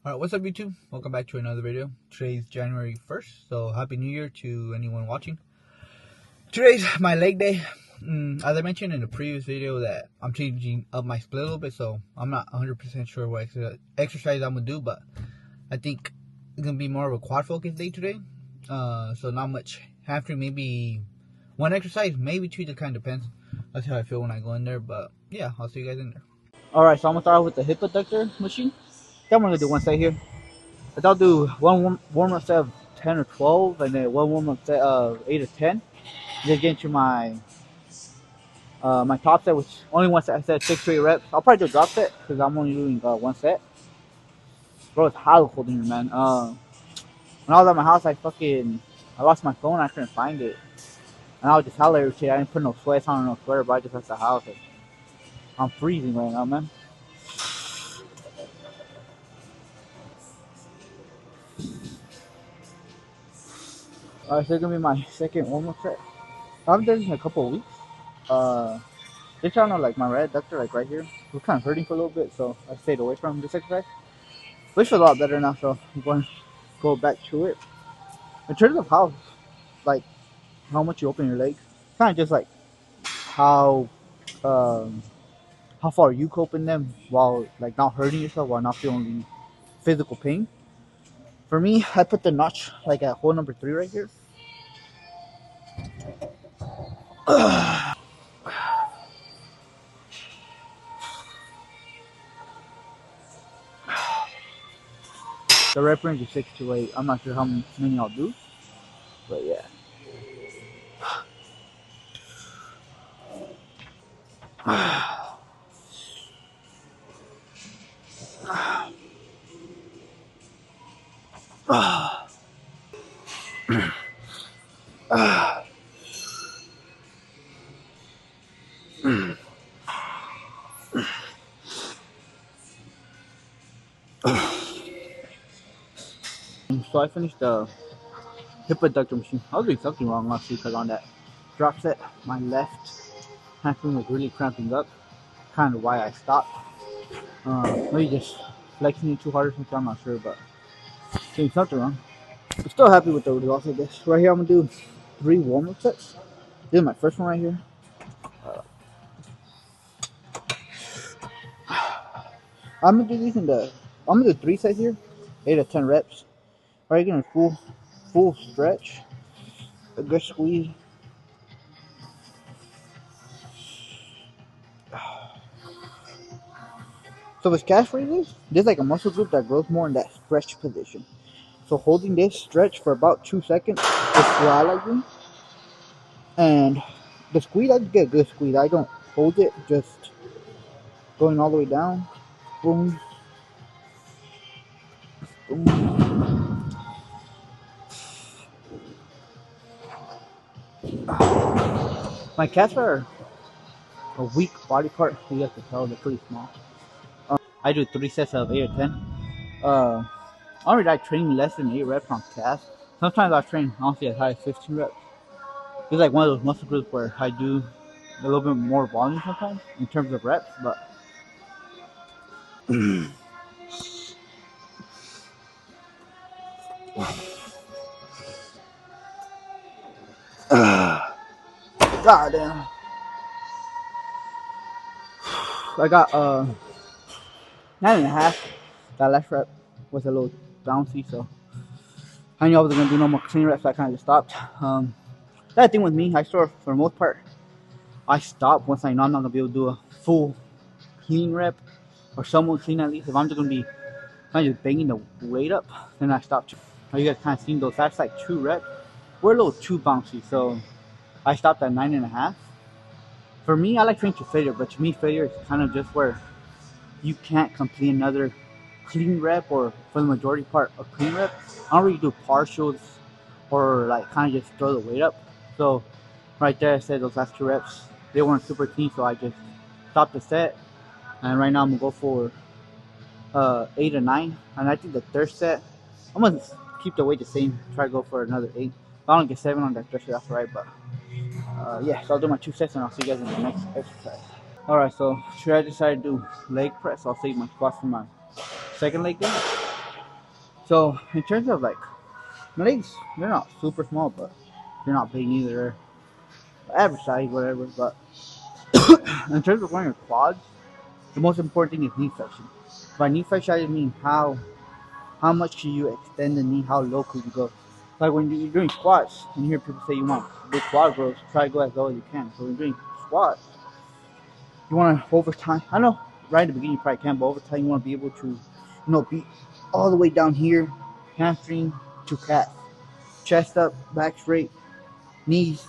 Alright, what's up YouTube? Welcome back to another video. Today's January 1st, so Happy New Year to anyone watching. Today's my leg day. As I mentioned in the previous video that I'm changing up my split a little bit, so I'm not 100% sure what exercise I'm going to do, but I think it's going to be more of a quad focus day today. So not much hamstring, maybe one exercise, maybe two, that kind of depends. That's how I feel when I go in there, but yeah, I'll see you guys in there. Alright, so I'm going to start out with the hip abductor machine. I'm going to do one set here. But I'll do one warm-up set of 10 or 12, and then one warm-up set of 8 or 10. Just get into my my top set, which only one set. I said 6 to 8 reps. I'll probably do a drop set because I'm only doing one set. Bro, it's hot cold in here, man. When I was at my house, I lost my phone. I couldn't find it, and I was just hella irritated. I didn't put no sweats on or no sweater, but I just left the house. I'm freezing right now, man. Alright, so it's gonna be my second warm-up set. I haven't done this in a couple of weeks. This channel, like my right adductor, like right here, was kind of hurting for a little bit, so I stayed away from this exercise. But it's a lot better now, so I'm going to go back to it. In terms of how much you open your legs, kind of just like how far you can open them while like not hurting yourself, while not feeling physical pain. For me, I put the notch like at hole number 3 right here. The rep range is 6 to 8. I'm not sure how many I'll do, but yeah. So I finished the hip abductor machine. I was doing something wrong actually, because on that drop set, my left hamstring was really cramping up. Kind of why I stopped. Maybe just flexing it too hard or something. I'm not sure, but doing something wrong. I'm still happy with the results of this. Right here, I'm gonna do 3 warm-up sets. This is my first one right here. I'm gonna do these I'm gonna do 3 sets here, 8 to 10 reps. Right, getting a full stretch, a good squeeze. So with calf raises, there's like a muscle group that grows more in that stretch position. So holding this stretch for about 2 seconds is what I like doing. And the squeeze, I get a good squeeze. I don't hold it, just going all the way down. Boom. Boom. My calves are a weak body part. You have to tell they're pretty small. I do 3 sets of 8 or 10. Already I train less than 8 reps on calves. Sometimes I train honestly as high as 15 reps. It's like one of those muscle groups where I do a little bit more volume sometimes in terms of reps, but god damn. I got 9.5. That last rep was a little bouncy, so I knew I wasn't gonna do no more clean reps, so I kinda just stopped. That thing with me, I sort of, for the most part, I stop once I know I'm not gonna be able to do a full clean rep or somewhat clean at least. If I'm just gonna be kind of just banging the weight up, then I stop. You guys kind of seen those last like 2 reps were a little too bouncy, so I stopped at 9.5. For me, I like training to failure, but to me, failure is kind of just where you can't complete another clean rep, or for the majority part, a clean rep. I don't really do partials or like kind of just throw the weight up. So right there, I said those last 2 reps, they weren't super clean, so I just stopped the set. And right now I'm gonna go for 8 or 9, and I think the third set I'm gonna keep the weight the same. Try to go for another 8. If I don't get 7 on that third set, that's right. But yeah, so I'll do my 2 sets, and I'll see you guys in the next exercise. Alright, so should I decide to do leg press, I'll save my squats for my second leg day. So in terms of like my legs, they're not super small, but they're not big either. They're average size, whatever. But in terms of wearing your quads, the most important thing is knee flexion. By knee flexion, I mean how much can you extend the knee, how low could you go. Like when you're doing squats, and you hear people say you want big quad growth, try to go as low as you can. So when you're doing squats, you want to over time. I know right at the beginning you probably can, but over time you want to be able to, be all the way down here, hamstring to calf, chest up, back straight, knees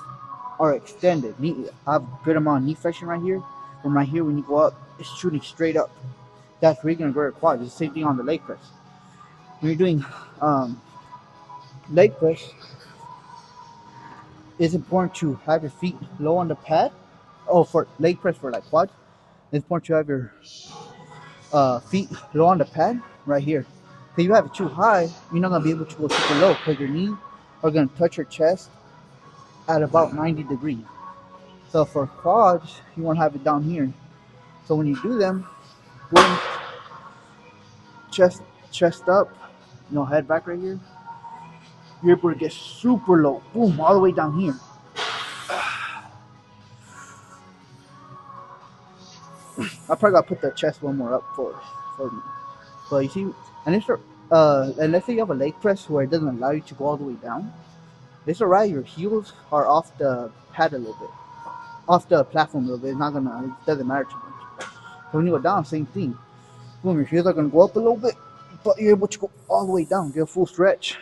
are extended. Knee, I have a good amount of knee flexion right here. And right here, when you go up, it's shooting straight up. That's where you're gonna grow your quads. It's the same thing on the leg press. When you're doing leg press, it's important to have your feet low on the pad. Oh, for leg press for like quads, it's important to have your feet low on the pad right here. If you have it too high, you're not gonna be able to go super low because your knees are gonna touch your chest at about 90 degrees. So for quads, you want to have it down here. So when you do them, boom, chest up, head back right here. You're able to get super low, boom, all the way down here. I probably gotta put the chest one more up for me. But you see, and and let's say you have a leg press where it doesn't allow you to go all the way down. It's alright. Your heels are off the pad a little bit, off the platform a little bit. It's not gonna, it doesn't matter too much. So when you go down, same thing. Boom, your heels are gonna go up a little bit, but you're able to go all the way down, get a full stretch.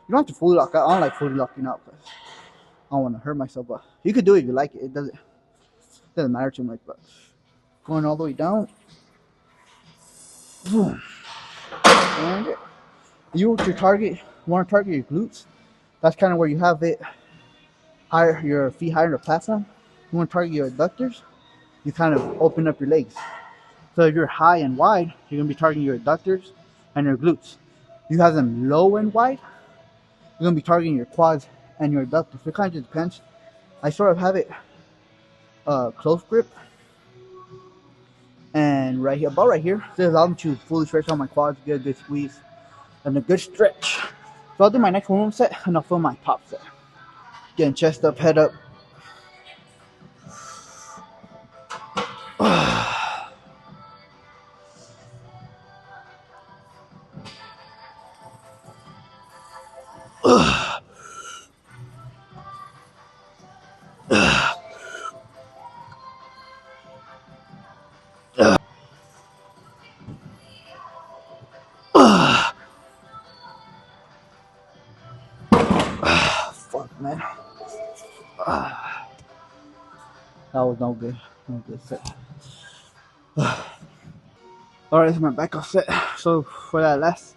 You don't have to fully lock out. I don't like fully locking out because I don't want to hurt myself, but you could do it if you like it. It doesn't matter too much, but going all the way down. Boom. And you want to target your glutes. That's kind of where you have it higher, your feet higher in the platform. You want to target your adductors. You kind of open up your legs. So if you're high and wide, you're going to be targeting your adductors and your glutes. You have them low and wide, you're going to be targeting your quads and your adductors. So it kind of just depends. I sort of have it close grip. And right here, about right here, this allows me to fully stretch out my quads, get a good squeeze, and a good stretch. So I'll do my next one set, and I'll film my top set. Getting chest up, head up. Fuck, man. That was no good. No good set. Alright, this is my backup set. So for that last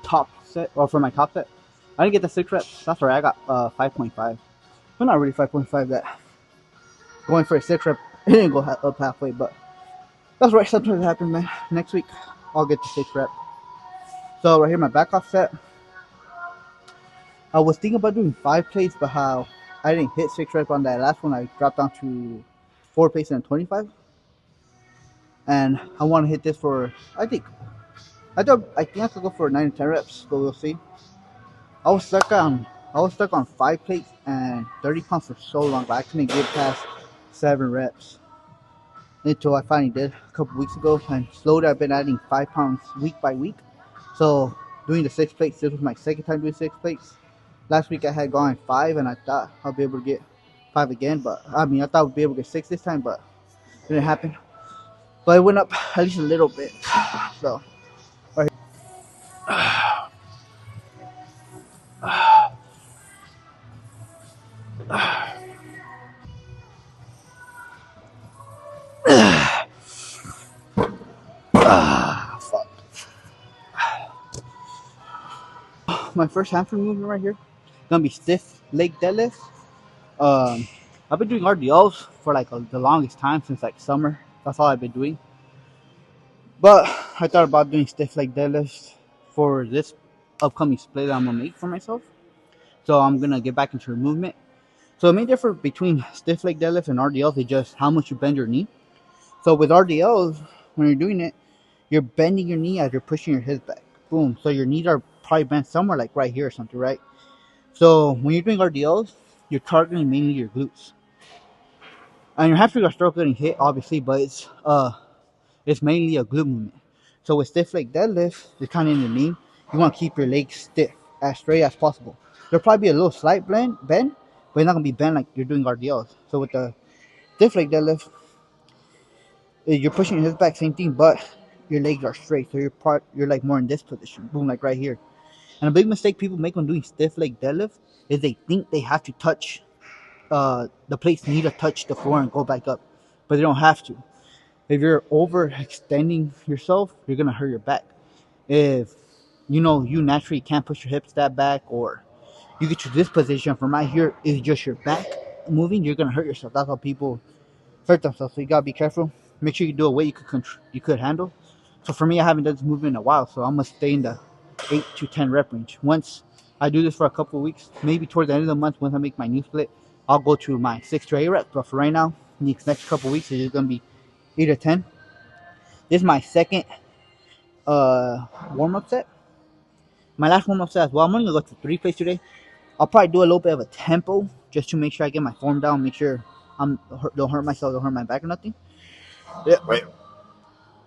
top set, or for my top set, I didn't get the 6 reps. That's right, I got 5.5. But not really 5.5 that. Going for a 6 rep, it didn't go up halfway, but that's right, sometimes it happens, man. Next week, I'll get the 6 rep. So right here, my back off set. I was thinking about doing 5 plates, but how I didn't hit 6 reps on that last one, I dropped down to 4 plates and 25. And I want to hit this for, I think I could go for 9 to 10 reps, but we'll see. I was stuck on 5 plates and 30 pounds for so long, but I couldn't get past 7 reps until I finally did a couple weeks ago. And slowly I've been adding 5 pounds week by week. So doing the 6 plates, this was my second time doing 6 plates. Last week I had gone 5, and I thought I'll be able to get 5 again. But I thought I'd be able to get 6 this time, but it didn't happen. But it went up at least a little bit. So right fuck. My first hamstring movement right here gonna be stiff leg deadlift. I've been doing RDLs for like the longest time, since like summer. That's all I've been doing. But I thought about doing stiff leg deadlifts for this upcoming split that I'm gonna make for myself. So I'm gonna get back into the movement. So the main difference between stiff leg deadlifts and RDLs is just how much you bend your knee. So with RDLs, when you're doing it, you're bending your knee as you're pushing your hips back. Boom. So your knees are probably bent somewhere like right here or something, right? So when you're doing RDLs, you're targeting mainly your glutes, and your hamstrings are still getting hit, obviously, but it's mainly a glute movement. So with stiff leg deadlift, it's kind of in the knee. You want to keep your legs stiff, as straight as possible. There'll probably be a little slight bend, but it's not gonna be bent like you're doing RDLs. So with the stiff leg deadlift, you're pushing your hips back, same thing, but your legs are straight. So you're like more in this position, boom, like right here. And a big mistake people make when doing stiff leg deadlift is they think they have to touch the plates need to touch the floor and go back up, but they don't have to. If you're overextending yourself, you're gonna hurt your back. If you naturally can't push your hips that back, or you get to this position from right here is just your back moving, you're gonna hurt yourself. That's how people hurt themselves. So you gotta be careful. Make sure you do a weight you could handle. So for me, I haven't done this movement in a while, so I'm gonna stay in the 8 to 10 rep range. Once I do this for a couple of weeks, maybe towards the end of the month, once I make my new split, I'll go to my 6 to 8 reps. But for right now, these next couple of weeks, it's just gonna be 8 or 10. This is my second warm up set. My last warm up set as well. I'm only gonna go to 3 plays today. I'll probably do a little bit of a tempo just to make sure I get my form down, make sure don't hurt myself, don't hurt my back or nothing. Yeah, right.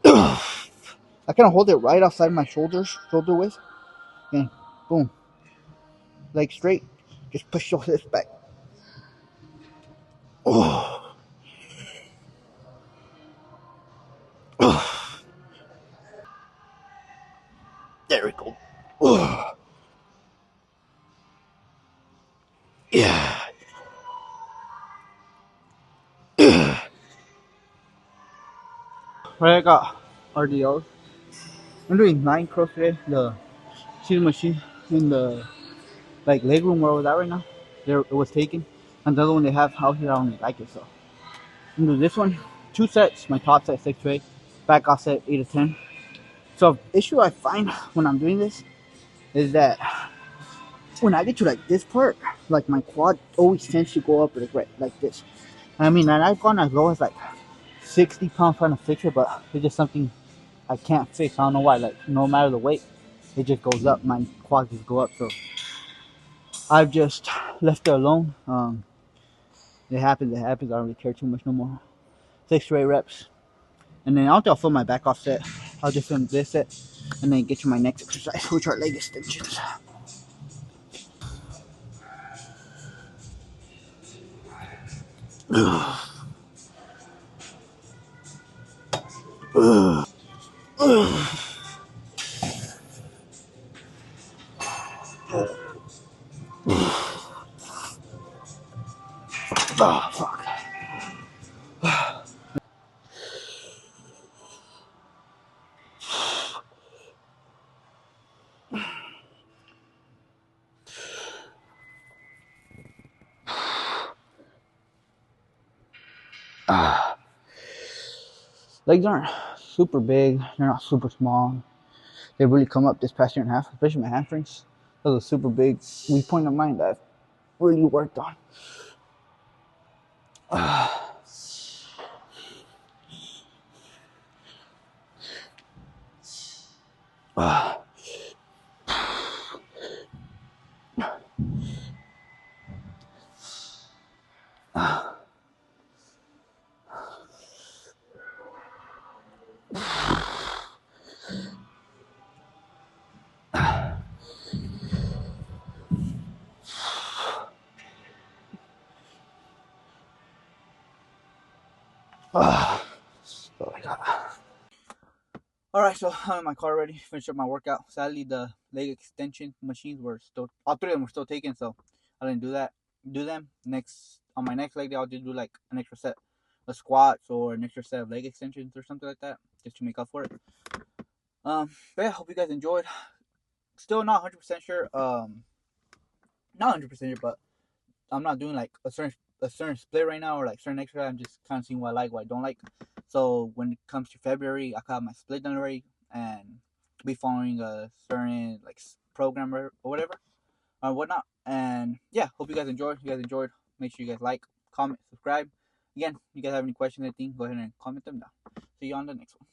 I kind of hold it right outside my shoulder width. And boom, leg straight. Just push your hips back. Oh, oh. There we go. Oh. Yeah. Right, I got RDOs. I'm doing 9 curls today. The seating machine in the leg room where I was at right now, it was taken. And the other one they have out here, I don't really like it, so I'm gonna do this one. 2 sets. My top set 6 to 8, back off set 8 to 10. So issue I find when I'm doing this is that when I get to like this part, like my quad always tends to go up like this. I mean, and I've gone as low as like 60 pounds trying to fix it, but it's just something I can't fix. I don't know why. Like no matter the weight, it just goes up. My quads just go up. So I've just left it alone. It happens. It happens. I don't really care too much no more. 6 to 8 reps, and then I'll fill my back off set. I'll just film this set, and then get to my next exercise, which are leg extensions. Oh, fuck. Legs aren't super big. They're not super small. They really come up this past year and a half, especially my hamstrings. Those are super big weak point of mine that I've really worked on. So I got. Alright, so I'm in my car already. Finished up my workout. Sadly, the leg extension machines were still, all 3 of them were still taken, so I didn't do them. On my next leg day, I'll just do like an extra set of squats or an extra set of leg extensions or something like that, just to make up for it. But yeah, hope you guys enjoyed. Still not 100% sure. Not 100% sure, but I'm not doing like a certain split right now or like certain exercise. I'm just kind of seeing what I like, what I don't like. So when it comes to February, I have my split done already and be following a certain like program or whatever or whatnot. And yeah, hope you guys enjoyed. If you guys enjoyed, make sure you guys like, comment, subscribe. Again, if you guys have any questions or anything, go ahead and comment them down. See you on the next one.